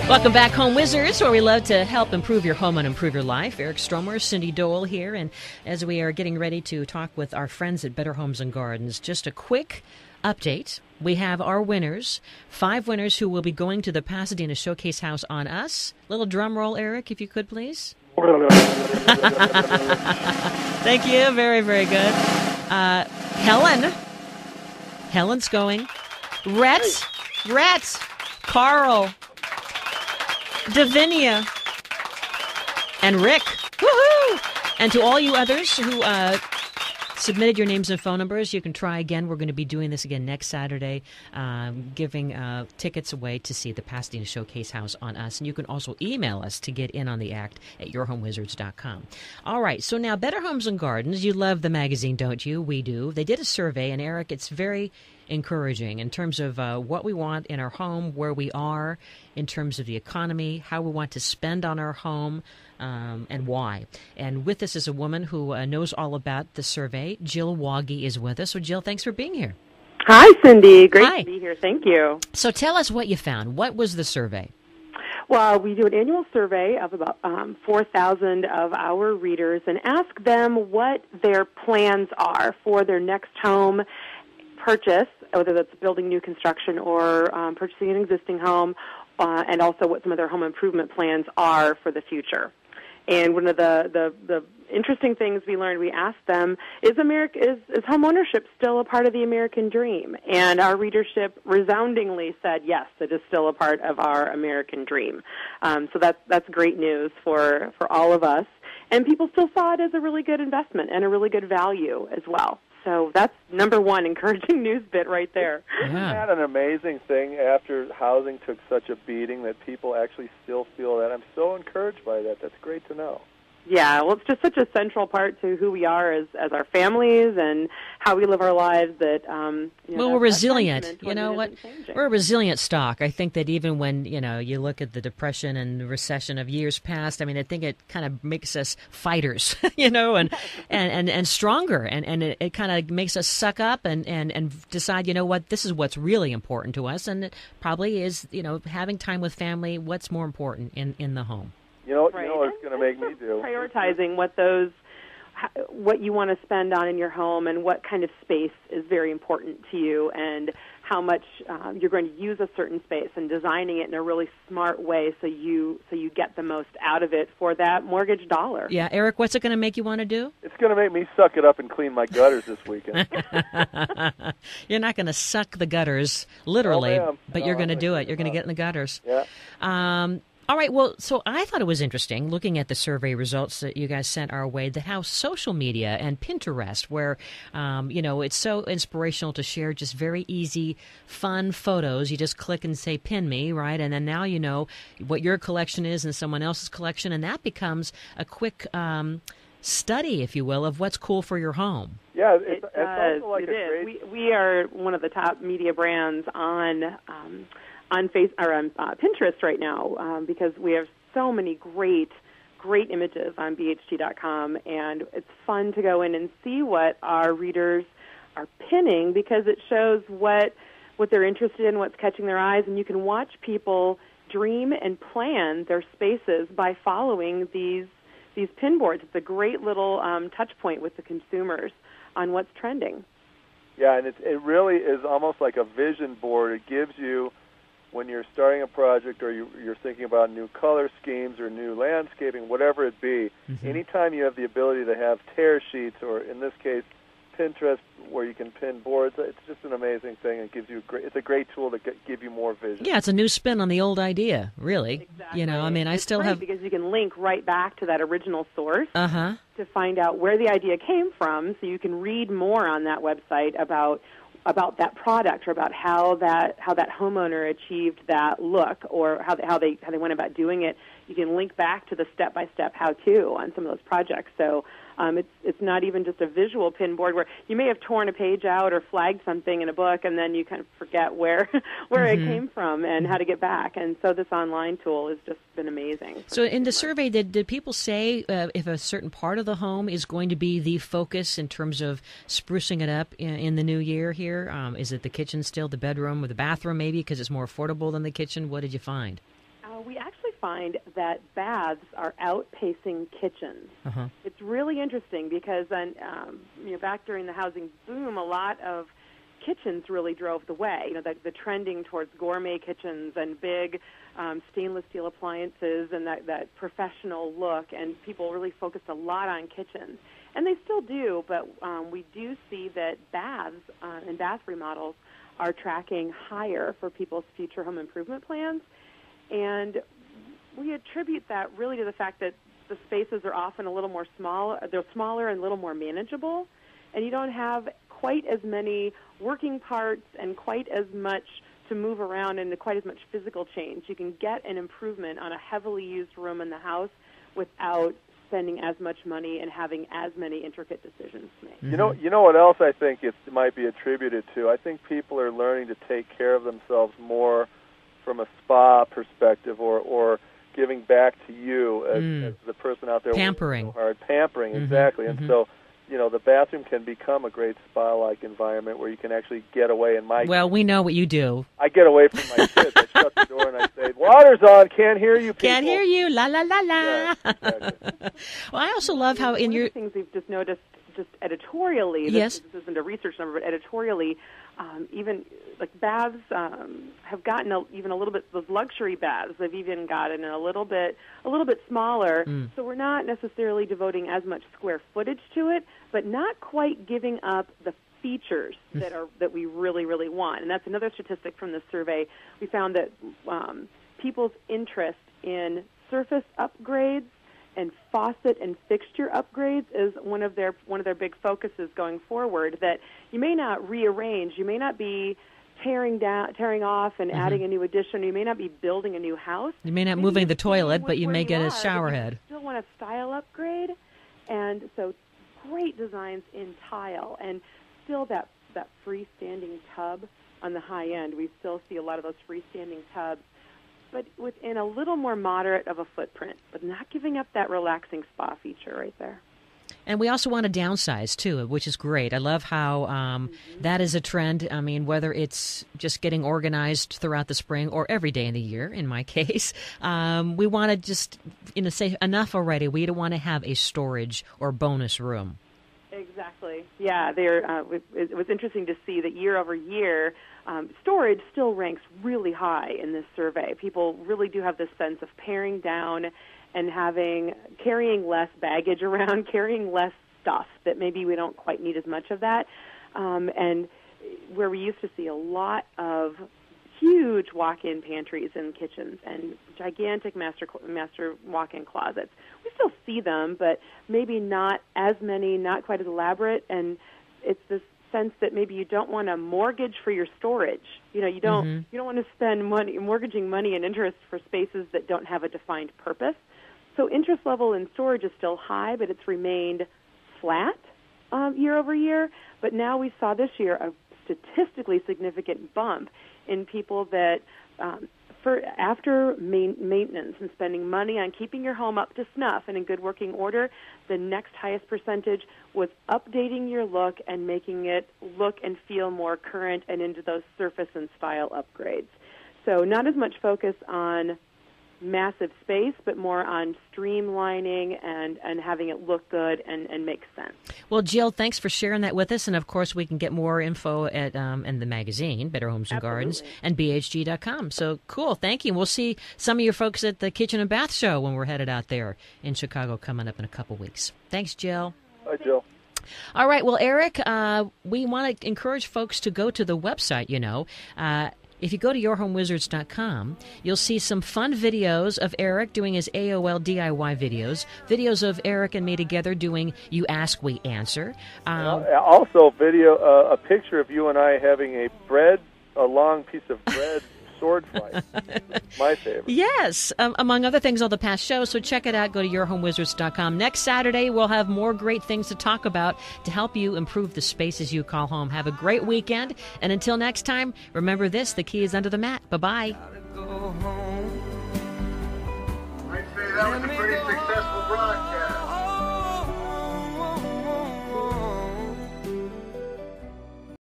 Welcome back, Home Wizards, where we love to help improve your home and improve your life. Eric Stromer, Cindy Dole here, and as we are getting ready to talk with our friends at Better Homes and Gardens, just a quick update. We have our winners, 5 winners who will be going to the Pasadena Showcase House on Us. Little drum roll, Eric, if you could, please. Thank you. Very, very good. Helen's going. Rhett, Carl, Davinia, and Rick. Woohoo! And to all you others who submitted your names and phone numbers, you can try again. We're going to be doing this again next Saturday, giving tickets away to see the Pasadena Showcase House on Us. And you can also email us to get in on the act at yourhomewizards.com. All right, so now Better Homes and Gardens. You love the magazine, don't you? We do. They did a survey, and Eric, it's very encouraging in terms of what we want in our home, where we are in terms of the economy, how we want to spend on our home, and why. And with us is a woman who knows all about the survey. Jill Woggy is with us. So, Jill, thanks for being here. Hi, Cindy. Great Hi. to be here. Thank you. So tell us what you found. What was the survey? Well, we do an annual survey of about 4,000 of our readers and ask them what their plans are for their next home purchase, whether that's building new construction or purchasing an existing home, and also what some of their home improvement plans are for the future. And one of the interesting things we learned, we asked them, is home ownership still a part of the American dream? And our readership resoundingly said, yes, it is still a part of our American dream. So that's great news for all of us. And people still saw it as a really good investment and a really good value as well. So that's number one encouraging news bit right there. Isn't that an amazing thing after housing took such a beating that people actually still feel that? I'm so encouraged by that. That's great to know. Yeah, well, it's just such a central part to who we are as our families and how we live our lives that, well, we're resilient. You know what? We're a resilient stock. I think that even when, you look at the depression and the recession of years past, I mean, I think it kind of makes us fighters, and stronger. And it kind of makes us suck up and decide, you know what, this is what's really important to us. And it probably is, having time with family, what's more important in the home. You know what it's going to make me do? Prioritizing what you want to spend on in your home and what kind of space is very important to you and how much you're going to use a certain space and designing it in a really smart way so you get the most out of it for that mortgage dollar. Yeah, Eric, what's it going to make you want to do? It's going to make me suck it up and clean my gutters this weekend. You're not going to suck the gutters, literally, but you're going to do it. You're going to get in the gutters. Yeah. All right, well, so I thought it was interesting looking at the survey results that you guys sent our way, that how social media and Pinterest, where, it's so inspirational to share just very easy, fun photos. You just click and say, pin me, right? And then now you know what your collection is and someone else's collection, and that becomes a quick study, if you will, of what's cool for your home. Yeah, it's also like We are one of the top media brands on Pinterest right now because we have so many great images on BHT.com, and it's fun to go in and see what our readers are pinning because it shows what they're interested in, what's catching their eyes, and you can watch people dream and plan their spaces by following these pin boards. It's a great little touch point with the consumers on what's trending. Yeah, and it really is almost like a vision board. It gives you, when you're starting a project or you're thinking about new color schemes or new landscaping, whatever it be, anytime you have the ability to have tear sheets, or in this case, Pinterest, where you can pin boards, it's just an amazing thing. It gives you it's a great tool to give you more vision. Yeah, it's a new spin on the old idea, really. Exactly. I still have, because you can link right back to that original source to find out where the idea came from, so you can read more on that website about that product or about how that homeowner achieved that look or how they went about doing it. You can link back to the step-by-step how-to on some of those projects. So it's not even just a visual pin board where you may have torn a page out or flagged something in a book and then you kind of forget where it came from and how to get back. And so this online tool has just been amazing. So in the survey, did people say if a certain part of the home is going to be the focus in terms of sprucing it up in the new year here? Is it the kitchen still, the bedroom, or the bathroom maybe because it's more affordable than the kitchen? What did you find? We find that baths are outpacing kitchens. Uh-huh. It's really interesting because back during the housing boom, a lot of kitchens really drove the way. The trending towards gourmet kitchens and big stainless steel appliances and that professional look, and people really focused a lot on kitchens. And they still do, but we do see that baths and bath remodels are tracking higher for people's future home improvement plans. And we attribute that really to the fact that the spaces are often a little more they're smaller and a little more manageable, and you don't have quite as many working parts and quite as much to move around and quite as much physical change. You can get an improvement on a heavily used room in the house without spending as much money and having as many intricate decisions made. Mm-hmm. You know what else I think it might be attributed to? I think people are learning to take care of themselves more from a spa perspective, or giving back to you as the person out there pampering. working so hard. Pampering, exactly. And so, the bathroom can become a great spa-like environment where you can actually get away. Well, we know what you do. I get away from my kids. I shut the door and I say, "Water's on. Can't hear you, people." Can't hear you. La la la la. Yeah, exactly. Well, I also love how in one your of the things we've just noticed, just editorially. Yes. This isn't a research number, but editorially, even like baths have gotten even a little bit. Those luxury baths have even gotten a little bit smaller. So we're not necessarily devoting as much square footage to it, but not quite giving up the features that we really, really want. And that's another statistic from this survey. We found that people's interest in surface upgrades and faucet and fixture upgrades is one of their big focuses going forward. That you may not rearrange, you may not be tearing off and adding a new addition, you may not be building a new house. You may not moving the toilet, but you may get a shower head. You still want a style upgrade, and so great designs in tile, and still that freestanding tub on the high end. We still see a lot of those freestanding tubs, but within a little more moderate of a footprint, but not giving up that relaxing spa feature right there. And we also want to downsize, too, which is great. I love how that is a trend. I mean, whether it's just getting organized throughout the spring or every day in the year, in my case, we want to just, say enough already. We don't want to have a storage or bonus room. Exactly. Yeah, it was interesting to see that year over year, storage still ranks really high in this survey. People really do have this sense of paring down and carrying less baggage around, carrying less stuff that maybe we don't quite need as much of that. And where we used to see a lot of huge walk-in pantries in kitchens and gigantic master walk-in closets, we still see them, but maybe not as many, not quite as elaborate. And it's this sense that maybe you don't want to mortgage for your storage. You don't want to spend money mortgaging money and interest for spaces that don't have a defined purpose. So interest level in storage is still high, but it's remained flat year over year. But now we saw this year a statistically significant bump in people that after maintenance and spending money on keeping your home up to snuff and in good working order, the next highest percentage was updating your look and making it look and feel more current and into those surface and style upgrades. So not as much focus on massive space, but more on streamlining and having it look good and make sense. Well, Jill, thanks for sharing that with us. And, of course, we can get more info at in the magazine, Better Homes and Gardens, and BHG.com. So, cool. Thank you. We'll see some of your folks at the Kitchen and Bath Show when we're headed out there in Chicago coming up in a couple weeks. Thanks, Jill. Hi, Jill. All right. Well, Eric, we want to encourage folks to go to the website, If you go to yourhomewizards.com, you'll see some fun videos of Eric doing his AOL DIY videos of Eric and me together doing You Ask, We Answer. Also, a picture of you and I having a long piece of bread sword fight. My favorite. Yes, among other things on the past shows. So check it out. Go to yourhomewizards.com. Next Saturday, we'll have more great things to talk about to help you improve the spaces you call home. Have a great weekend. And until next time, remember this, the key is under the mat. Bye-bye. I'd say that was a pretty successful broadcast.